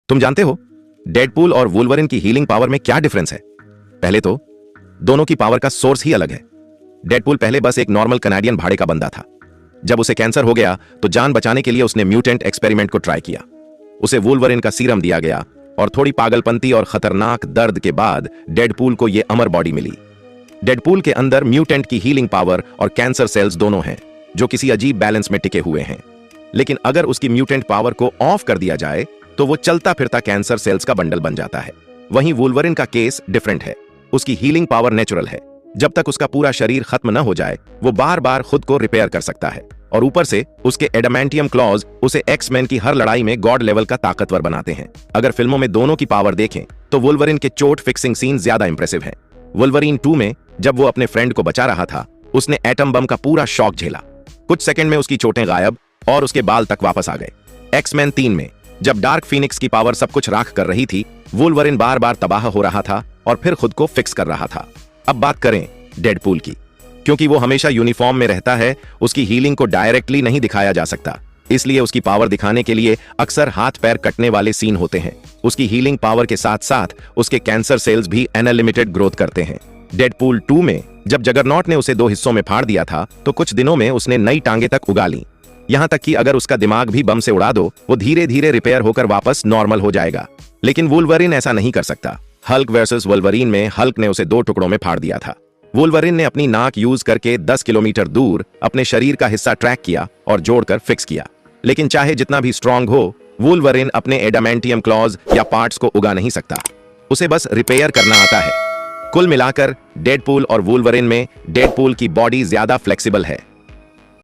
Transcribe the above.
तुम जानते हो डेडपूल और वुल्वरिन की हीलिंग पावर में क्या डिफरेंस है? पहले तो दोनों की पावर का सोर्स ही अलग है। डेडपूल पहले बस एक नॉर्मल कनाडियन भाड़े का बंदा था। जब उसे कैंसर हो गया तो जान बचाने के लिए उसने म्यूटेंट एक्सपेरिमेंट को ट्राई किया। उसे वुल्वरिन का सीरम दिया गया और थोड़ी पागलपंती और खतरनाक दर्द के बाद डेडपूल को यह अमर बॉडी मिली। डेडपूल के अंदर म्यूटेंट की हीलिंग पावर और कैंसर सेल्स दोनों हैं, जो किसी अजीब बैलेंस में टिके हुए हैं। लेकिन अगर उसकी म्यूटेंट पावर को ऑफ कर दिया जाए तो वो चलता फिरता कैंसर सेल्स का बंडल बन जाता है। वहीं वुल्वरिन का केस डिफरेंट है। उसकी हीलिंग पावर नेचुरल है। जब तक उसका पूरा शरीर खत्म न हो जाए वो बार बार खुद को रिपेयर कर सकता है, और ऊपर से उसके एडामेंटियम क्लॉज उसे एक्स-मैन की हर लड़ाई में गॉड लेवल का ताकतवर बनाते हैं। अगर फिल्मों में दोनों की पावर देखें तो वुल्वरिन के चोट फिक्सिंग सीन ज्यादा इंप्रेसिव हैं। वुल्वरिन 2 में जब वो अपने फ्रेंड को बचा रहा था, उसने एटम बम का पूरा शॉक झेला। कुछ सेकंड में उसकी चोटें गायब और उसके बाल तक वापस आ गए। एक्स-मैन 3 में जब डार्क फीनिक्स की पावर सब कुछ राख कर रही थी, वुल्वरिन बार बार तबाह हो रहा था और फिर खुद को फिक्स कर रहा था। अब बात करें डेडपूल की। क्योंकि वो हमेशा यूनिफॉर्म में रहता है, उसकी हीलिंग को डायरेक्टली नहीं दिखाया जा सकता, इसलिए उसकी पावर दिखाने के लिए अक्सर हाथ पैर कटने वाले सीन होते हैं। उसकी हीलिंग पावर के साथ साथ उसके कैंसर सेल्स भी अनलिमिटेड ग्रोथ करते हैं। डेडपूल 2 में जब जगरनॉट ने उसे 2 हिस्सों में फाड़ दिया था तो कुछ दिनों में उसने नई टांगे तक उगा ली। यहां तक कि अगर उसका दिमाग भी बम से उड़ा दो, वो धीरे धीरे रिपेयर होकर वापस नॉर्मल हो जाएगा। लेकिन वुल्वरिन ऐसा नहीं कर सकता। हल्क वर्सेस वुल्वरिन में हल्क ने उसे 2 टुकड़ों में फाड़ दिया था। वुल्वरिन ने अपनी नाक यूज करके 10 किलोमीटर दूर अपने शरीर का हिस्सा ट्रैक किया और जोड़कर फिक्स किया। लेकिन चाहे जितना भी स्ट्रांग हो, वुल्वरिन अपने एडामेंटियम क्लॉज या पार्ट्स को उगा नहीं सकता। उसे बस रिपेयर करना आता है। कुल मिलाकर डेडपूल और वुल्वरिन में डेडपूल की बॉडी ज्यादा फ्लेक्सिबल है,